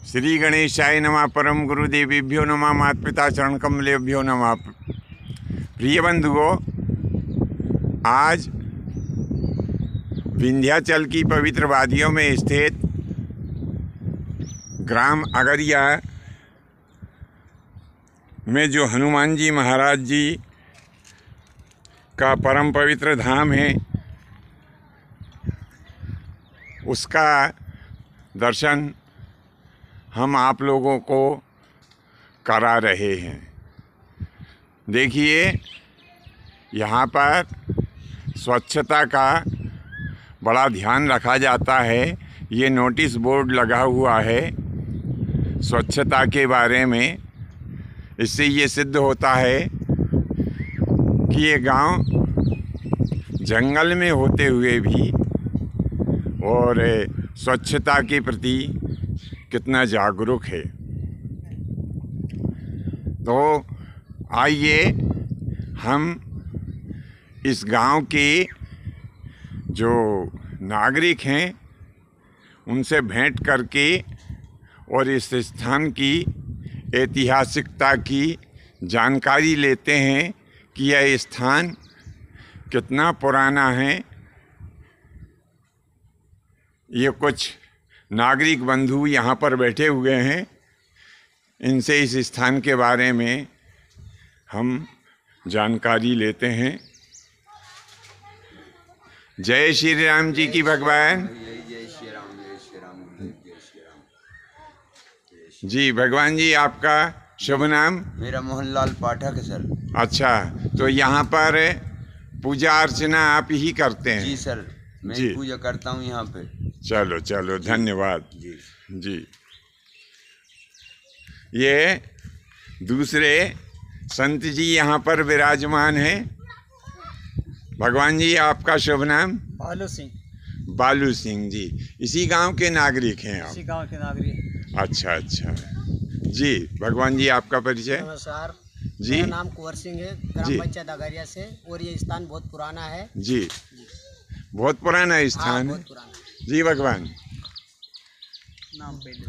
श्री गणेशाय नमः। परम गुरुदेवेभ्यो नमः। माता पिता चरण कमलेभ्यो नमः। प्रिय बंधुओं, आज विंध्याचल की पवित्र वादियों में स्थित ग्राम अगरिया में जो हनुमान जी महाराज जी का परम पवित्र धाम है, उसका दर्शन हम आप लोगों को करा रहे हैं। देखिए, यहाँ पर स्वच्छता का बड़ा ध्यान रखा जाता है। ये नोटिस बोर्ड लगा हुआ है स्वच्छता के बारे में। इससे ये सिद्ध होता है कि ये गांव जंगल में होते हुए भी और स्वच्छता के प्रति कितना जागरूक है। तो आइए हम इस गांव के जो नागरिक हैं उनसे भेंट करके और इस स्थान की ऐतिहासिकता की जानकारी लेते हैं कि यह स्थान कितना पुराना है। ये कुछ नागरिक बंधु यहाँ पर बैठे हुए हैं, इनसे इस स्थान के बारे में हम जानकारी लेते हैं। जय श्री राम जी की भगवान। जय श्री राम, जय श्री राम, जय श्री राम। जी भगवान जी, आपका शुभ नाम? मेरा मोहनलाल पाठक है सर। अच्छा, तो यहाँ पर पूजा अर्चना आप ही करते हैं? जी सर, मैं जी पूजा करता हूँ यहाँ पे। चलो चलो, धन्यवाद जी जी। ये दूसरे संत जी यहाँ पर विराजमान हैं। भगवान जी, आपका शुभ नाम? बालू सिंह। बालू सिंह जी, इसी गांव के नागरिक हैं आप? इसी गांव के नागरिक। अच्छा अच्छा जी। भगवान जी, आपका परिचय? नमस्कार जी। मेरा नाम कुंवर सिंह है, ग्राम जी। पंचायत अगरिया से। और ये स्थान बहुत पुराना है। जी, बहुत पुराना स्थान है। बहुत पुराना। जी भगवान, नाम पहले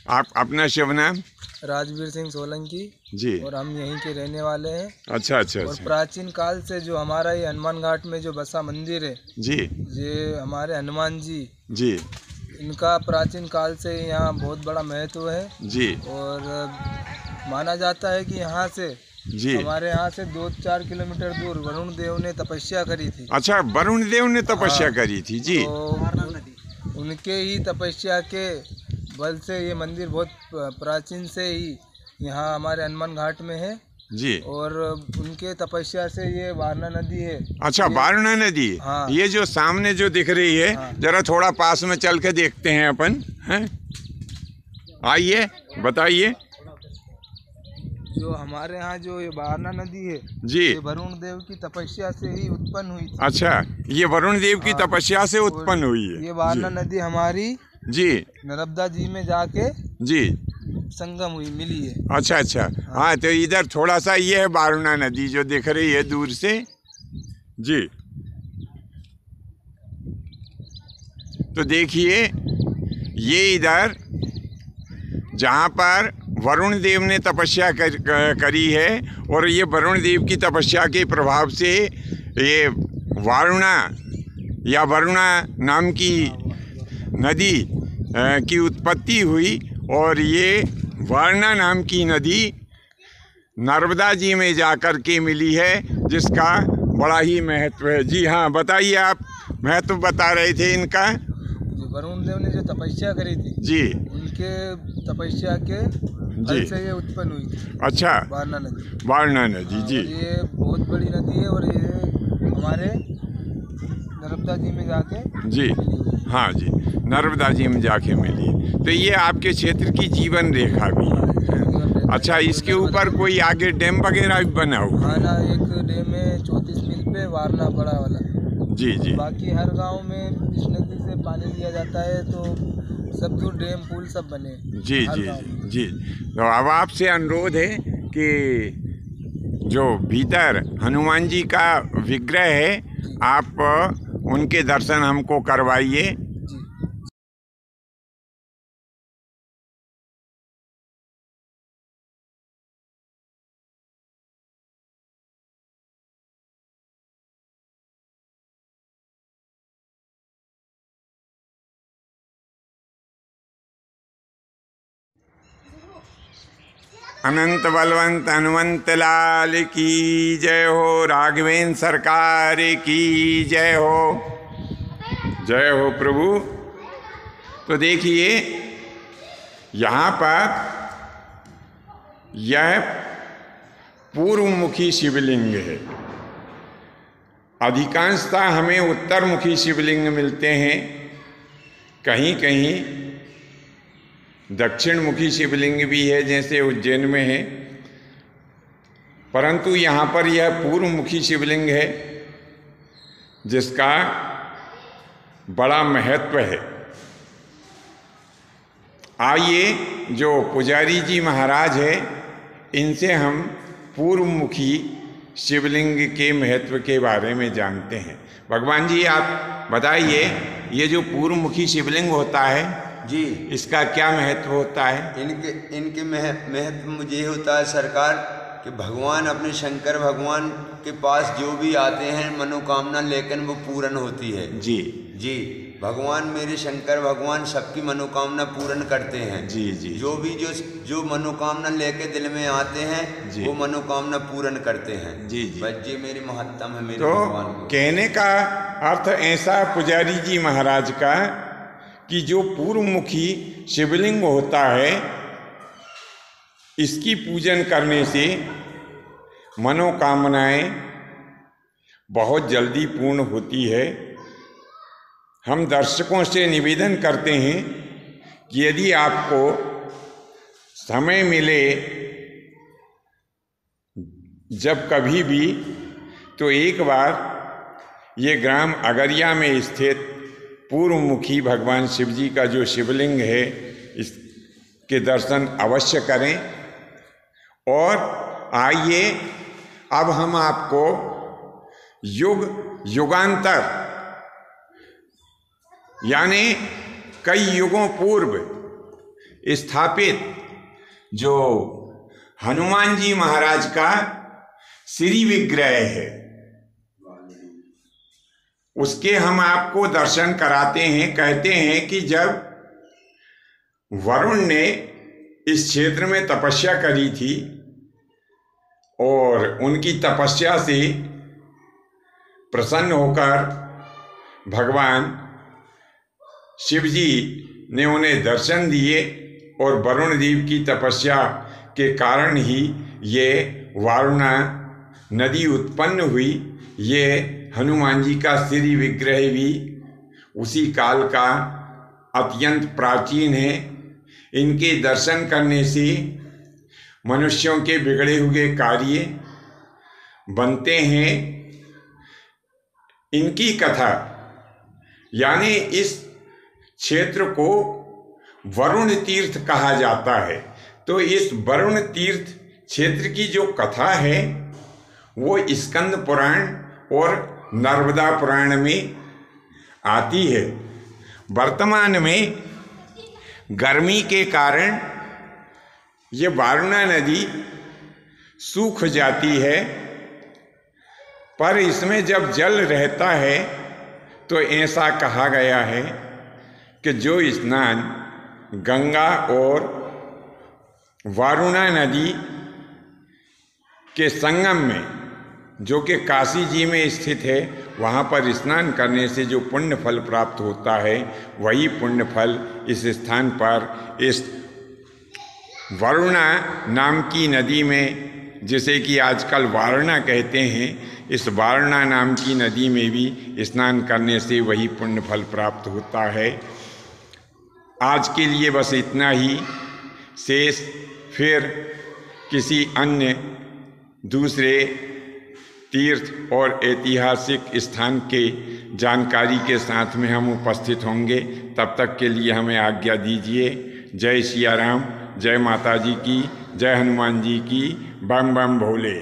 आप अपना शुभ नाम? राजवीर सिंह सोलंकी जी। और हम यहीं के रहने वाले हैं। अच्छा अच्छा और अच्छा प्राचीन काल से जो हमारा ये हनुमान घाट में जो बसा मंदिर है, जी ये हमारे हनुमान जी, जी इनका प्राचीन काल से यहाँ बहुत बड़ा महत्व है। जी और माना जाता है कि यहाँ से जी। हमारे यहाँ से 2-4 किलोमीटर दूर वरुण देव ने तपस्या करी थी। अच्छा, वरुण देव ने तपस्या हाँ। करी थी जी। तो उनके ही तपस्या के बल से ये मंदिर बहुत प्राचीन से ही यहाँ हमारे हनुमान घाट में है। जी। और उनके तपस्या से ये वारणा नदी है। अच्छा, वारणा नदी। हाँ। ये जो सामने जो दिख रही है, हाँ। जरा थोड़ा पास में चल के देखते हैं अपन, हैं? आइए, बताइए। जो हमारे यहाँ जो ये वारणा नदी है, जी। ये वरुण देव की तपस्या से ही उत्पन्न हुई थी। अच्छा, ये वरुण देव की हाँ। तपस्या से उत्पन्न हुई है। ये वारणा नदी हमारी जी नर्मदा जी में जाके जी। संगम हुई, मिली है। अच्छा अच्छा। हाँ, तो इधर थोड़ा सा ये है वारणा नदी जो दिख रही है दूर से। जी। तो देखिए, ये इधर जहाँ पर वरुण देव ने तपस्या करी है, और ये वरुण देव की तपस्या के प्रभाव से ये वारुणा या वरुणा नाम की नदी की उत्पत्ति हुई। और ये वारणा नाम की नदी नर्मदा जी में जाकर के मिली है, जिसका बड़ा ही महत्व है। जी हाँ, बताइए, आप महत्व बता रहे थे इनका। जो वरुण देव ने जो तपस्या करी थी जी, उनके तपस्या के फल से ये उत्पन्न हुई थी। अच्छा, वारणा नदी। वारणा नदी जी। और ये बहुत बड़ी नदी है और ये हमारे नर्मदा जी में जाके जी हाँ जी, नर्मदा जी में जाके मिली। तो ये आपके क्षेत्र की जीवन रेखा भी है। अच्छा, इसके ऊपर कोई आगे डैम वगैरह भी बना हुआ? हाँ ना, एक डैम है 34 मील पे, वारणा बड़ा वाला। जी जी। बाकी हर गांव में इस नदी से पानी लिया जाता है, तो सब दूर डैम पुल सब बने। जी हर जी गाँव में। जी। तो अब आपसे अनुरोध है कि जो भीतर हनुमान जी का विग्रह है, आप उनके दर्शन हमको करवाइए। अनंत बलवंत हनुमंत लाल की जय हो। राघवेंद्र सरकार की जय हो प्रभु। तो देखिए यहाँ पर यह पूर्वमुखी शिवलिंग है। अधिकांशतः हमें उत्तरमुखी शिवलिंग मिलते हैं, कहीं कहीं दक्षिणमुखी शिवलिंग भी है, जैसे उज्जैन में है, परंतु यहाँ पर यह पूर्वमुखी शिवलिंग है जिसका बड़ा महत्व है। आइए जो पुजारी जी महाराज है इनसे हम पूर्वमुखी शिवलिंग के महत्व के बारे में जानते हैं। भगवान जी आप बताइए, ये जो पूर्वमुखी शिवलिंग होता है जी, इसका क्या महत्व होता है? इनके महत्व मुझे ये होता है सरकार कि भगवान अपने शंकर भगवान के पास जो भी आते हैं मनोकामना लेकर वो पूर्ण होती है। जी जी, भगवान मेरे शंकर भगवान सबकी मनोकामना पूर्ण करते हैं। जी जी, जो मनोकामना लेके दिल में आते हैं वो मनोकामना पूर्ण करते हैं। जी जी, बस ये मेरी महत्तम है मेरे तो भगवान को। कहने का अर्थ ऐसा पुजारी जी महाराज का कि जो पूर्वमुखी शिवलिंग होता है इसकी पूजन करने से मनोकामनाएं बहुत जल्दी पूर्ण होती है। हम दर्शकों से निवेदन करते हैं कि यदि आपको समय मिले जब कभी भी तो एक बार ये ग्राम अगरिया में स्थित पूर्वमुखी भगवान शिव जी का जो शिवलिंग है इसके दर्शन अवश्य करें। और आइए अब हम आपको युगांतर यानी कई युगों पूर्व स्थापित जो हनुमान जी महाराज का श्री विग्रह है उसके हम आपको दर्शन कराते हैं। कहते हैं कि जब वरुण ने इस क्षेत्र में तपस्या करी थी और उनकी तपस्या से प्रसन्न होकर भगवान शिव जी ने उन्हें दर्शन दिए और वरुण देव की तपस्या के कारण ही ये वारुणा नदी उत्पन्न हुई। ये हनुमान जी का श्री विग्रह भी उसी काल का अत्यंत प्राचीन है। इनके दर्शन करने से मनुष्यों के बिगड़े हुए कार्य बनते हैं। इनकी कथा यानी इस क्षेत्र को वरुण तीर्थ कहा जाता है। तो इस वरुण तीर्थ क्षेत्र की जो कथा है वो स्कंद पुराण और नर्मदा पुराण में आती है। वर्तमान में गर्मी के कारण ये वारुणा नदी सूख जाती है, पर इसमें जब जल रहता है तो ऐसा कहा गया है कि जो स्नान गंगा और वारुणा नदी के संगम में जो कि काशी जी में स्थित है वहाँ पर स्नान करने से जो पुण्य फल प्राप्त होता है वही पुण्य फल इस स्थान पर इस वरुणा नाम की नदी में, जिसे कि आजकल वारणा कहते हैं, इस वारणा नाम की नदी में भी स्नान करने से वही पुण्य फल प्राप्त होता है। आज के लिए बस इतना ही। शेष फिर किसी अन्य दूसरे तीर्थ और ऐतिहासिक स्थान के जानकारी के साथ में हम उपस्थित होंगे। तब तक के लिए हमें आज्ञा दीजिए। जय सिया राम, जय माता जी की, जय हनुमान जी की, बम बम भोले।